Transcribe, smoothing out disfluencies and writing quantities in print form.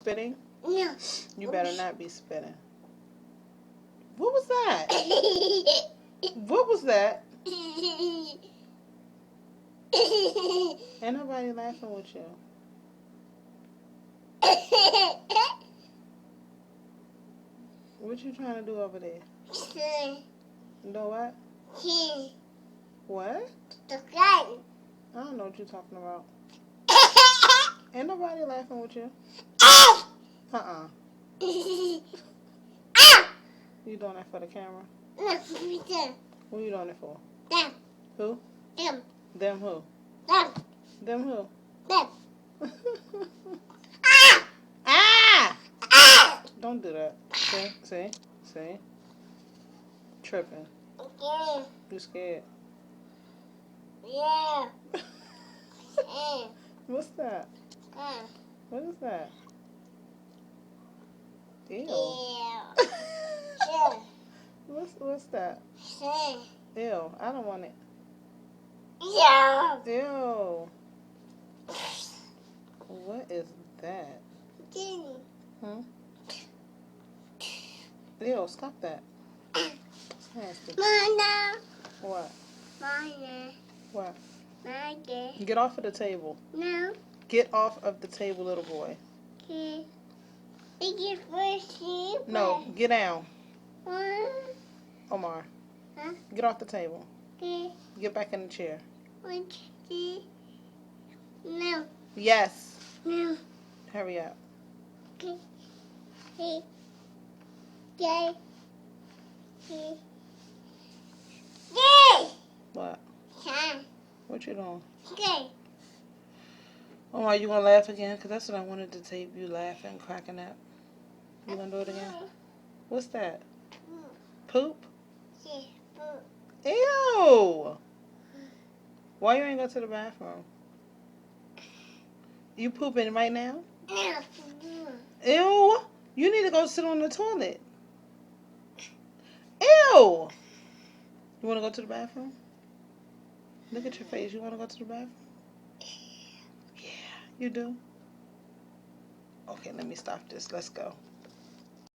spitting? No. You better not be spitting. What was that? What was that? Ain't nobody laughing with you. What you trying to do over there? Do what? What? I don't know what you're talking about. Ain't nobody laughing with you. Uh-uh. You doing that for the camera? Who you doing it for? Them. Who? Them. Them who? Them. Them who? Them. Ah! Don't do that. See? Tripping. Okay. You scared? Yeah. What's that? What is that? Ew. Yeah. What's that? Ew. I don't want it. Yeah. Ew. What is that? Hmm? Ew, stop that. It's nasty. Mama. What? Mama. What? Mama. Get off of the table. No. Get off of the table, little boy. Okay. It's first. No, get down. What? Omar. Huh? Get off the table. Okay. Get back in the chair. No. Yes. No. Hurry up. Okay. Hey. Yay. Hey. Yay. What? Yeah. What you doing? Okay. Omar, you gonna laugh again? Because that's what I wanted to tape you laughing, cracking up. You gonna do it again? What's that? Poop? Ew! Why you ain't go to the bathroom? You pooping right now? Ew! You need to go sit on the toilet. Ew! You want to go to the bathroom? Look at your face. You want to go to the bathroom? Yeah, you do? Okay, let me stop this. Let's go.